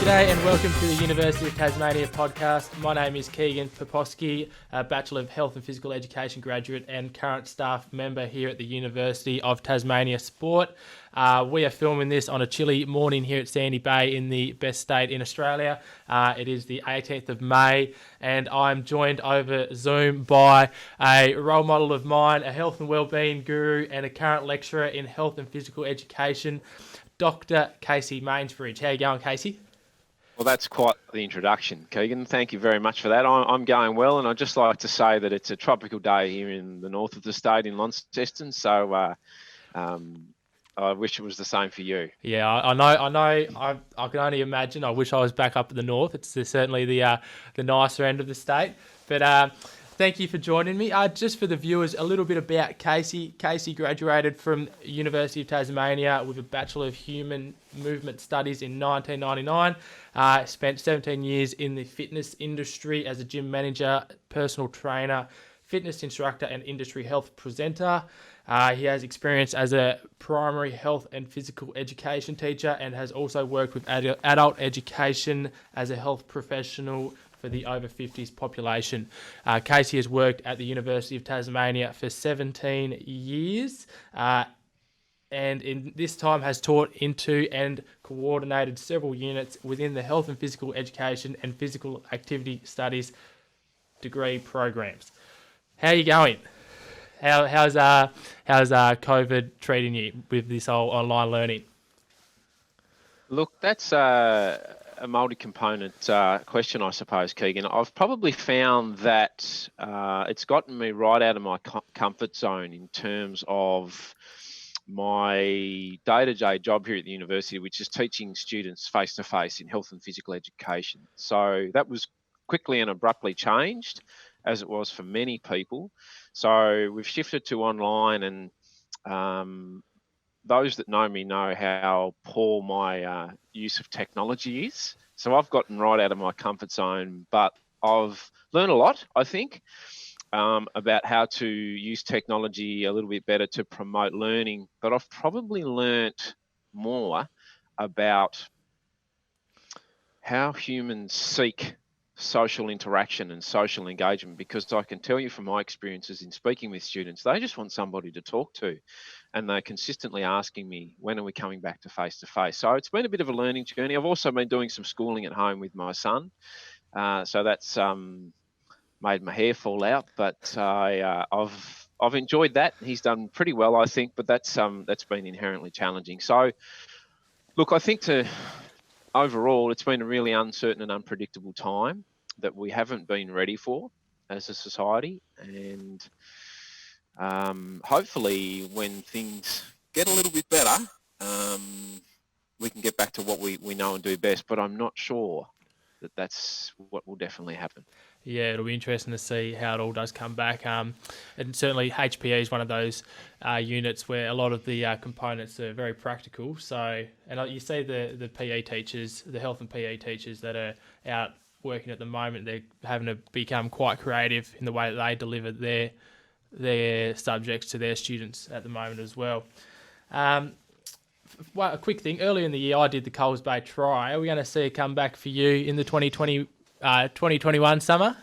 G'day and welcome to the University of Tasmania podcast. My name is Keegan, a Bachelor of Health and Physical Education graduate and current staff member here at the University of Tasmania Sport. We are filming this on a chilly morning here at Sandy Bay in the best state in Australia. It is the 18th of May and I'm joined over Zoom by a role model of mine, a health and wellbeing guru and a current lecturer in health and physical education, Dr. Casey Mainsbridge. How are you going, Casey? Well, that's quite the introduction, Keegan. Thank you very much for that. I'm going well, and I'd just like to say that it's a tropical day here in the north of the state in Launceston, so I wish it was the same for you. Yeah, I know. I can only imagine. I wish I was back up at the north. It's certainly the nicer end of the state. But thank you for joining me. Just for the viewers, a little bit about Casey. Casey graduated from University of Tasmania with a Bachelor of Human Movement Studies in 1999. Spent 17 years in the fitness industry as a gym manager, personal trainer, fitness instructor and industry health presenter. He has experience as a primary health and physical education teacher and has also worked with adult education as a health professional for the over 50s population. Casey has worked at the University of Tasmania for 17 years and in this time has taught into and coordinated several units within the health and physical education and physical activity studies degree programs. How are you going? How's COVID treating you with this whole online learning? Look, that's a multi-component question, I suppose, Keegan. I've probably found that it's gotten me right out of my comfort zone in terms of my day-to-day job here at the university, which is teaching students face-to-face in health and physical education. So that was quickly and abruptly changed, as it was for many people. So we've shifted to online, and those that know me know how poor my use of technology is. So I've gotten right out of my comfort zone, but I've learned a lot, I think, about how to use technology a little bit better to promote learning. But I've probably learnt more about how humans seek social interaction and social engagement, because I can tell you from my experiences in speaking with students, they just want somebody to talk to, and they're consistently asking me, when are we coming back to face-to-face? So it's been a bit of a learning journey. I've also been doing some schooling at home with my son, so that's made my hair fall out, but I've enjoyed that. He's done pretty well, I think, but that's been inherently challenging. So look, I think overall, it's been a really uncertain and unpredictable time that we haven't been ready for as a society. And hopefully when things get a little bit better, we can get back to what we know and do best. But I'm not sure that that's what will definitely happen. Yeah, it'll be interesting to see how it all does come back. And certainly HPE is one of those units where a lot of the components are very practical. So, and you see the PE teachers, the health and PE teachers that are out working at the moment, they're having to become quite creative in the way that they deliver their subjects to their students at the moment as well. Well, a quick thing, earlier in the year I did the Coles Bay Try. Are we going to see a comeback for you in the 2021 summer?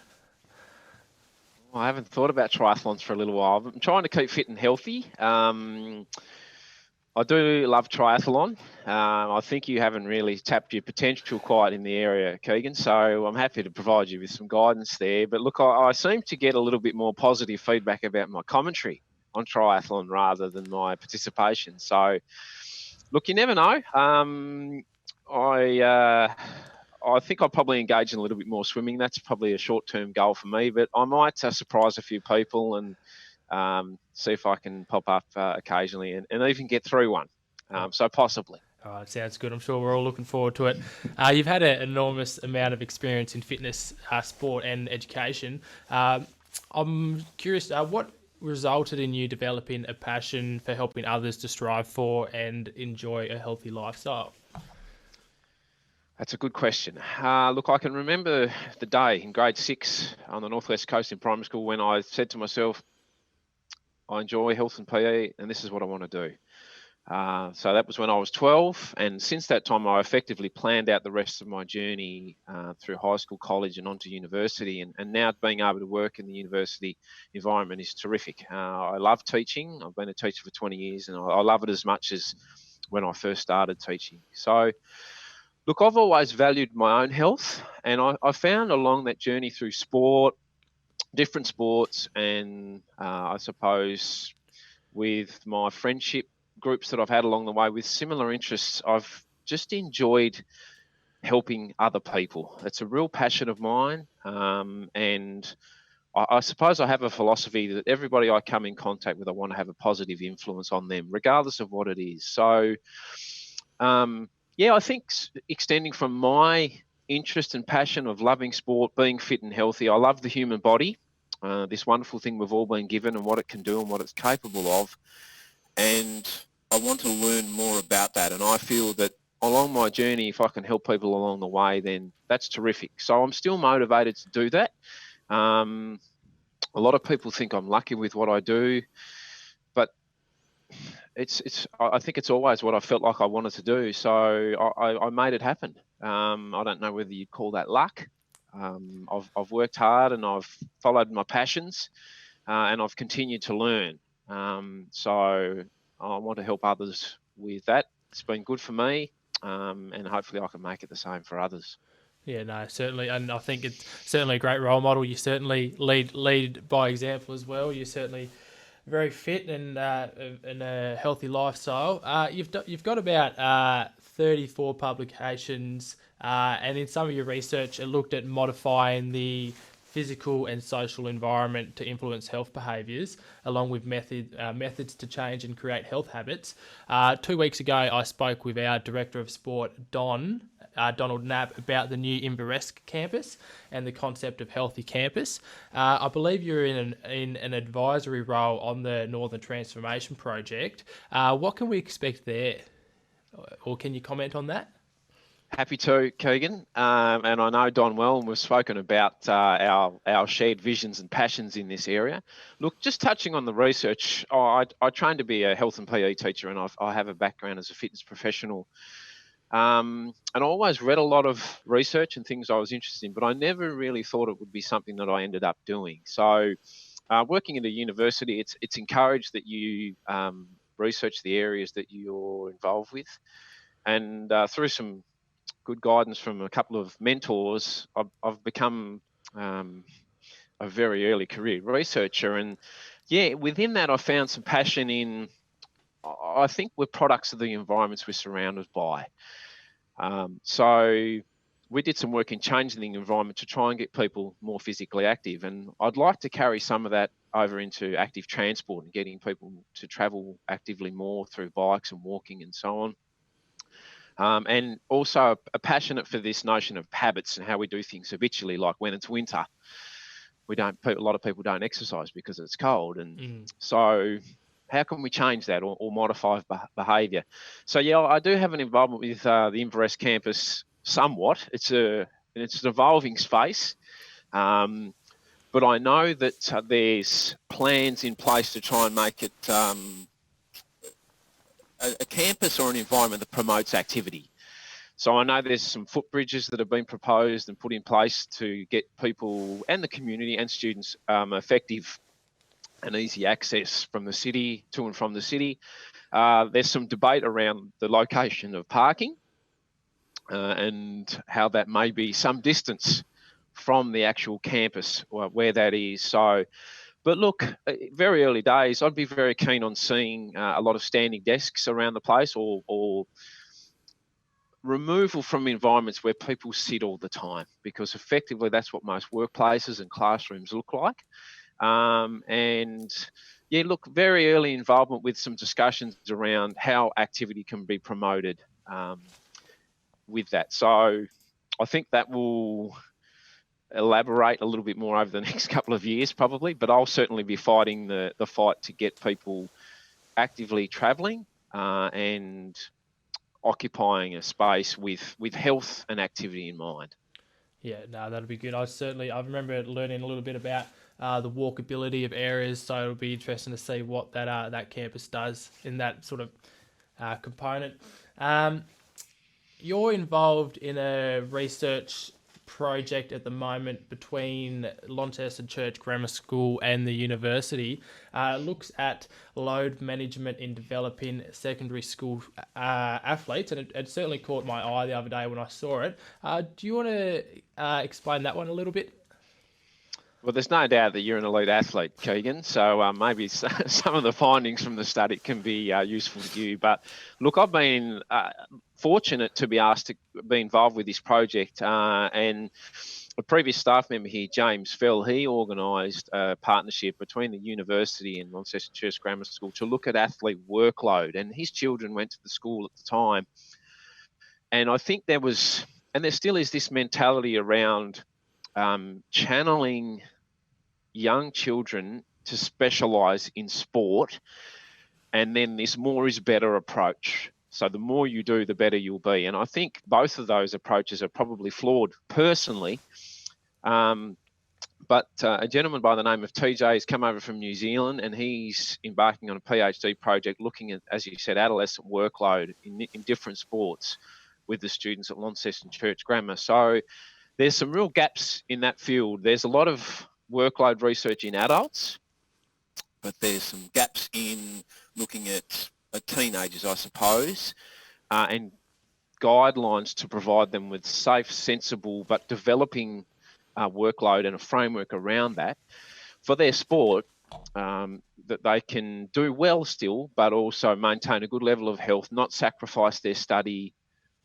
Well, I haven't thought about triathlons for a little while. I'm trying to keep fit and healthy. I do love triathlon. I think you haven't really tapped your potential quite in the area, Keegan, so I'm happy to provide you with some guidance there. But look, I seem to get a little bit more positive feedback about my commentary on triathlon rather than my participation. So look, you never know. I think I'll probably engage in a little bit more swimming. That's probably a short-term goal for me, but I might surprise a few people and see if I can pop up occasionally and even get through one. So possibly. All right, sounds good. I'm sure we're all looking forward to it. You've had an enormous amount of experience in fitness, sport and education. I'm curious, what resulted in you developing a passion for helping others to strive for and enjoy a healthy lifestyle? That's a good question. Look, I can remember the day in grade 6 on the Northwest Coast in primary school when I said to myself, I enjoy health and PE and this is what I want to do. So that was when I was 12, and since that time I effectively planned out the rest of my journey through high school, college, and onto university. And now being able to work in the university environment is terrific. I love teaching. I've been a teacher for 20 years, and I love it as much as when I first started teaching. So, look, I've always valued my own health, and I found along that journey through sport, different sports, and I suppose with my friendship groups that I've had along the way with similar interests, I've just enjoyed helping other people. It's a real passion of mine. And I suppose I have a philosophy that everybody I come in contact with, I want to have a positive influence on them, regardless of what it is. So, yeah, I think extending from my interest and passion of loving sport, being fit and healthy, I love the human body, this wonderful thing we've all been given and what it can do and what it's capable of. And I want to learn more about that. And I feel that along my journey, if I can help people along the way, then that's terrific. So I'm still motivated to do that. A lot of people think I'm lucky with what I do, but I think it's always what I felt like I wanted to do. So I made it happen. I don't know whether you'd call that luck. I've worked hard and I've followed my passions, and I've continued to learn. So I want to help others with that. It's been good for me, and hopefully I can make it the same for others. Yeah, no, certainly, and I think it's certainly a great role model. You certainly lead by example as well. You're certainly very fit and a healthy lifestyle. You've got about 34 publications, and in some of your research, it looked at modifying the physical and social environment to influence health behaviours, along with methods to change and create health habits. 2 weeks ago, I spoke with our Director of Sport, Donald Knapp, about the new Inverest campus and the concept of healthy campus. I believe you're in an advisory role on the Northern Transformation Project. What can we expect there? Or can you comment on that? Happy to, Keegan. And I know Don well, and we've spoken about our shared visions and passions in this area. Look, just touching on the research, I trained to be a health and PE teacher, and I have a background as a fitness professional. And I always read a lot of research and things I was interested in, but I never really thought it would be something that I ended up doing. So, working at a university, it's encouraged that you research the areas that you're involved with, and through some good guidance from a couple of mentors, I've become a very early career researcher. And yeah, within that, I found some passion in, I think we're products of the environments we're surrounded by. So we did some work in changing the environment to try and get people more physically active. And I'd like to carry some of that over into active transport and getting people to travel actively more through bikes and walking and so on. And also a passionate for this notion of habits and how we do things habitually, like when it's winter, a lot of people don't exercise because it's cold. And so how can we change that or modify behaviour? So yeah, I do have an involvement with the Inverest campus somewhat. It's an evolving space. But I know that there's plans in place to try and make it a campus or an environment that promotes activity. So I know there's some footbridges that have been proposed and put in place to get people and the community and students effective and easy access from the city to and from the city. There's some debate around the location of parking and how that may be some distance from the actual campus where that is. So, but look, very early days, I'd be very keen on seeing a lot of standing desks around the place or removal from environments where people sit all the time, because effectively that's what most workplaces and classrooms look like. And yeah, look, very early involvement with some discussions around how activity can be promoted with that. So I think that will elaborate a little bit more over the next couple of years probably, but I'll certainly be fighting the fight to get people actively travelling and occupying a space with health and activity in mind. Yeah, no, that'll be good. I remember learning a little bit about the walkability of areas, so it'll be interesting to see what that campus does in that sort of component. You're involved in a research project at the moment between Launceston Church Grammar School and the university. Looks at load management in developing secondary school athletes, and it certainly caught my eye the other day when I saw it. Do you want to explain that one a little bit? Well, there's no doubt that you're an elite athlete, Keegan, so maybe some of the findings from the study can be useful to you. But look, I've been fortunate to be asked to be involved with this project, and a previous staff member here, James Fell, he organised a partnership between the university and Launceston Church Grammar School to look at athlete workload, and his children went to the school at the time. And I think there was, and there still is, this mentality around channeling young children to specialise in sport, and then this more is better approach. So the more you do, the better you'll be. And I think both of those approaches are probably flawed personally. But a gentleman by the name of TJ has come over from New Zealand, and he's embarking on a PhD project looking at, as you said, adolescent workload in different sports with the students at Launceston Church Grammar. So there's some real gaps in that field. There's a lot of workload research in adults, but there's some gaps in looking at teenagers, I suppose, and guidelines to provide them with safe, sensible, but developing workload and a framework around that for their sport, that they can do well still, but also maintain a good level of health, not sacrifice their study,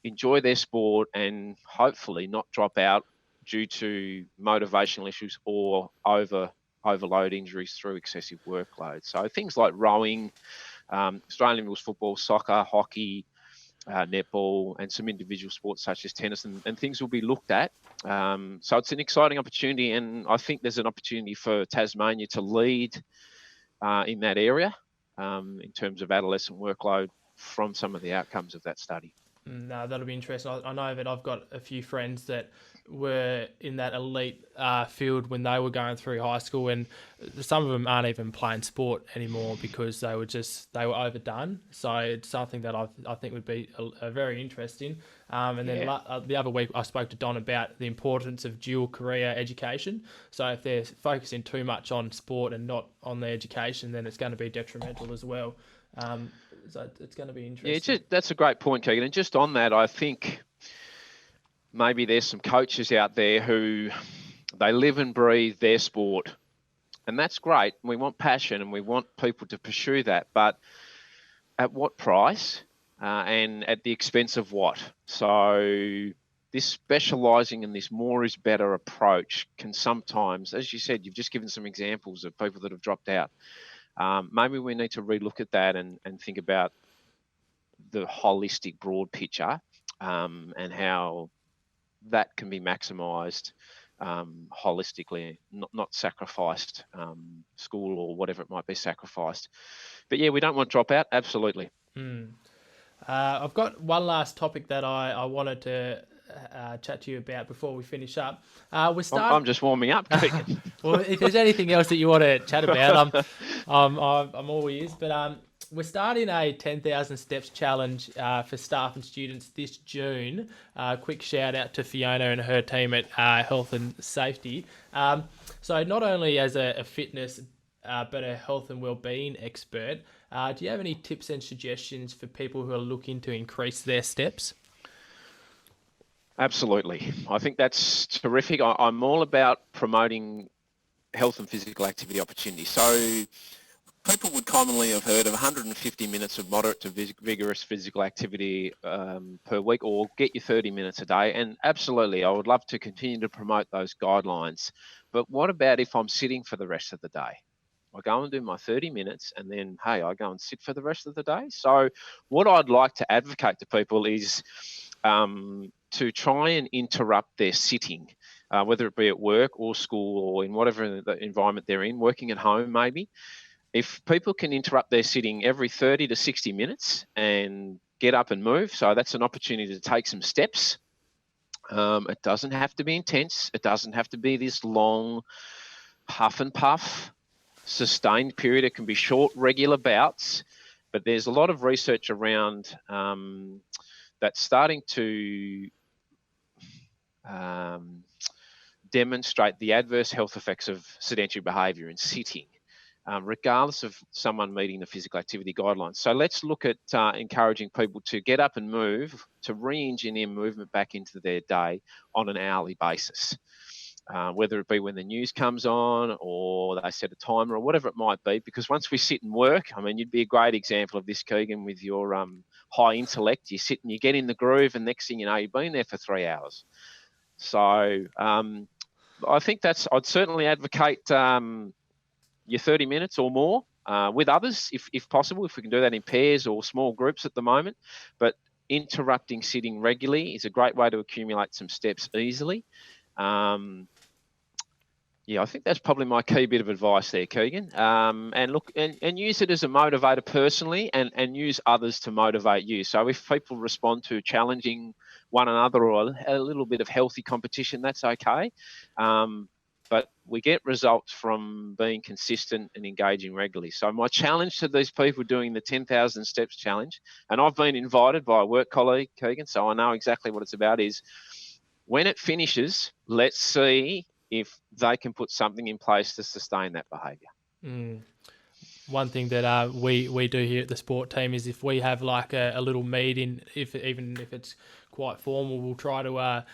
enjoy their sport, and hopefully not drop out due to motivational issues or overload injuries through excessive workload. So things like rowing, Australian rules football, soccer, hockey, netball, and some individual sports such as tennis, and things will be looked at. So it's an exciting opportunity, and I think there's an opportunity for Tasmania to lead in that area in terms of adolescent workload from some of the outcomes of that study. No, that'll be interesting. I know that I've got a few friends that were in that elite field when they were going through high school, and some of them aren't even playing sport anymore because they were overdone. So it's something that I think would be a very interesting. And then the other week I spoke to Don about the importance of dual career education. So if they're focusing too much on sport and not on their education, then it's going to be detrimental as well. So it's going to be interesting. Yeah, that's a great point, Keegan. And just on that, I think maybe there's some coaches out there who they live and breathe their sport. And that's great. We want passion and we want people to pursue that. But at what price and at the expense of what? So this specialising in this more is better approach can sometimes, as you said, you've just given some examples of people that have dropped out. Maybe we need to relook at that and think about the holistic broad picture and how that can be maximised holistically, not sacrificed school or whatever it might be sacrificed. But yeah, we don't want dropout, absolutely. I've got one last topic that I wanted to chat to you about before we finish up. I'm just warming up. Well, if there's anything else that you want to chat about, I'm all ears. But we're starting a 10,000 steps challenge for staff and students this June. Quick shout out to Fiona and her team at Health and Safety. So not only as a fitness but a health and wellbeing expert, do you have any tips and suggestions for people who are looking to increase their steps? Absolutely. I think that's terrific. I'm all about promoting health and physical activity opportunities. So people would commonly have heard of 150 minutes of moderate to vigorous physical activity per week, or get your 30 minutes a day. And absolutely, I would love to continue to promote those guidelines. But what about if I'm sitting for the rest of the day? I go and do my 30 minutes and then, hey, I go and sit for the rest of the day. So what I'd like to advocate to people is to try and interrupt their sitting, whether it be at work or school or in whatever the environment they're in, working at home maybe. If people can interrupt their sitting every 30 to 60 minutes and get up and move, so that's an opportunity to take some steps. It doesn't have to be intense. It doesn't have to be this long huff and puff sustained period. It can be short, regular bouts. but there's a lot of research around that's starting to demonstrate the adverse health effects of sedentary behaviour in sitting, regardless of someone meeting the physical activity guidelines. So let's look at encouraging people to get up and move, to re-engineer movement back into their day on an hourly basis. Whether it be when the news comes on or they set a timer or whatever it might be, because once we sit and work, I mean, you'd be a great example of this, Keegan, with your high intellect. You sit and you get in the groove, and next thing you know, you've been there for 3 hours. So I think I'd certainly advocate your 30 minutes or more with others, if possible, if we can do that in pairs or small groups at the moment. But interrupting sitting regularly is a great way to accumulate some steps easily. Yeah, I think that's probably my key bit of advice there, Keegan. And look, and use it as a motivator personally, and use others to motivate you. So if people respond to challenging one another or a little bit of healthy competition, that's okay. But we get results from being consistent and engaging regularly. So my challenge to these people doing the 10,000 steps challenge, and I've been invited by a work colleague, Keegan, so I know exactly what it's about, is when it finishes, let's see if they can put something in place to sustain that behaviour. One thing that we do here at the sport team is if we have like a little meeting, even if it's quite formal, we'll try to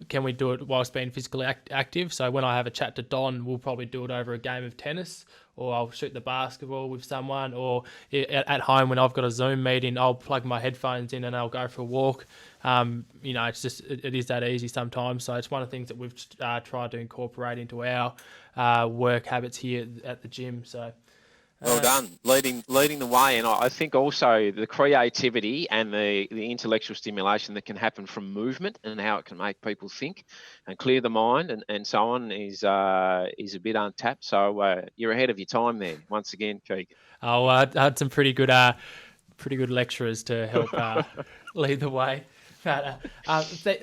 can we do it whilst being physically active? So when I have a chat to Don, we'll probably do it over a game of tennis, or I'll shoot the basketball with someone, or at home when I've got a Zoom meeting, I'll plug my headphones in and I'll go for a walk. It's just, it is that easy sometimes. So it's one of the things that we've tried to incorporate into our work habits here at the gym. So. Well done, leading the way. And I think also the creativity and the intellectual stimulation that can happen from movement and how it can make people think and clear the mind and so on is a bit untapped. So you're ahead of your time there, once again, Keegan. I had some pretty good lecturers to help lead the way. But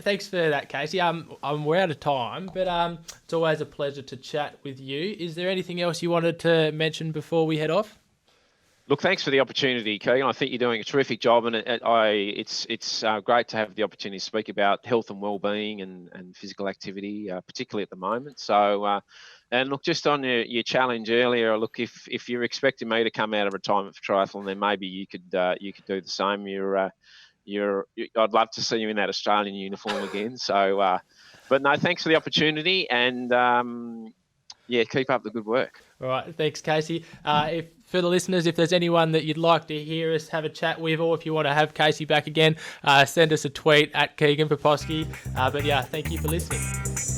thanks for that, Casey. We're out of time, but it's always a pleasure to chat with you. Is there anything else you wanted to mention before we head off? Look, thanks for the opportunity, Keegan. I think you're doing a terrific job, and it's great to have the opportunity to speak about health and well-being and physical activity, particularly at the moment. So, and look, just on your challenge earlier, look, if you're expecting me to come out of retirement for triathlon, then maybe you could do the same. I'd love to see you in that Australian uniform again. So, but no, thanks for the opportunity, and keep up the good work. All right, thanks, Casey. For the listeners, if there's anyone that you'd like to hear us have a chat with, or if you want to have Casey back again, send us a tweet at Keegan Poposky. But yeah, thank you for listening.